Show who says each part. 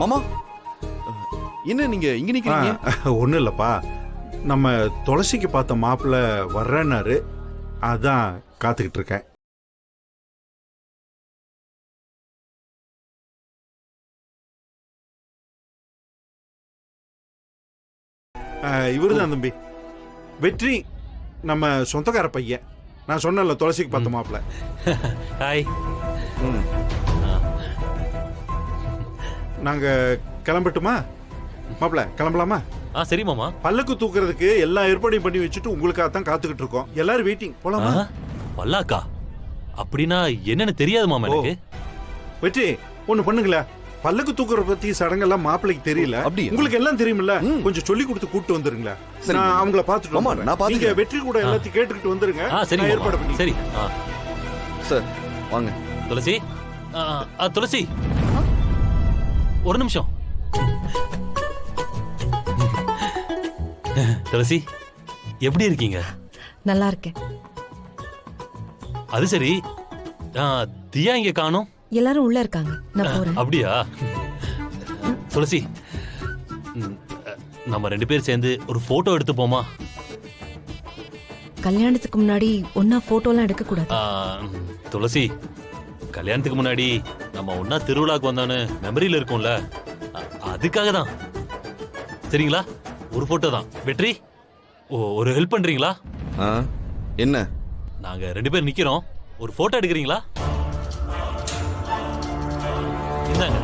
Speaker 1: மாமா என்ன நீங்க இங்க நிக்கிறீங்க?
Speaker 2: ஒன்றும் இல்லைப்பா, நம்ம துளசிக்கு பார்த்த மாப்பிள்ளை வர்றேன்னாரு, அதான் காத்துக்கிட்டு இருக்கேன். இவருதான் தம்பி, வெற்றி, நம்ம சொந்தக்கார பையன். நான் சொன்னேன்ல துளசிக்கு பார்த்த மாப்பிள்ளை.
Speaker 3: ஹாய்.
Speaker 2: நாங்க கிளம்பட்டுமா மாப்பிள்ளை? கிளம்பலாமா?
Speaker 3: சரி மாமா.
Speaker 2: பல்லக்கு தூக்குறதுக்கு எல்லா ஏற்பாடையும் பண்ணி வச்சுட்டு உங்களுக்காக தான் காத்துக்கிட்டு இருக்கோம். எல்லாரும் வெயிட்டிங். போலாமா?
Speaker 3: பல்லாக்கா? அப்படின்னா என்னன்னு தெரியாது மாமா எனக்கு.
Speaker 2: வெற்றி ஒண்ணு பண்ணுங்களே, பல்லக்கு தூக்குற பத்தி சடங்கெல்லாம் மாப்பிள்ளைக்கு தெரியல,
Speaker 1: அப்படியா?
Speaker 2: உங்களுக்கு எல்லாம் தெரியுமில்ல, கொஞ்சம் சொல்லி கொடுத்து கூட்டு வந்துருங்களா.
Speaker 1: சரி,
Speaker 2: நான் அவங்கள பாத்துட்டு
Speaker 1: மாமா,
Speaker 2: வந்துடுறேன்.
Speaker 1: நான் பாத்துக்கிறேன்.
Speaker 2: நீங்க வெற்றி கூட எல்லாத்தையும் கேட்டுக்கிட்டு வந்துருங்க.
Speaker 3: சரி
Speaker 2: நான்
Speaker 3: மாமா.
Speaker 2: ஏற்பாடு பண்ணி.
Speaker 3: சரி.
Speaker 1: சார் வாங்க.
Speaker 3: துளசி, துளசி ஒரு நிமிஷம். துளசி எப்படி இருக்கீங்க?
Speaker 4: நல்லா இருக்கேன்.
Speaker 3: அது சரி, தியா இங்க காணோம்.
Speaker 4: எல்லாரும் உள்ள இருக்காங்க, நான் போறேன்.
Speaker 3: அப்படியா? துளசி, நம்ம 2 பேர் சேர்ந்து ஒரு போட்டோ எடுத்துப்போமா?
Speaker 4: கல்யாணத்துக்கு முன்னாடி ஒன்னா போட்டோலாம் எடுக்க கூடாது.
Speaker 3: துளசி, கல்யாணத்துக்கு முன்னாடி நம்ம ஒன்னா திருவிழாக்கு வந்தோன்னு மெமரியில இருக்கும்ல, அதுக்காக தான். சரிங்களா? ஒரு போட்டோ தான். வெற்றி, ஒரு ஹெல்ப் பண்றீங்களா?
Speaker 1: என்ன?
Speaker 3: நாங்க 2 பேர் நிக்கிறோம், ஒரு போட்டோ எடுக்கிறீங்களா? இந்தாங்க.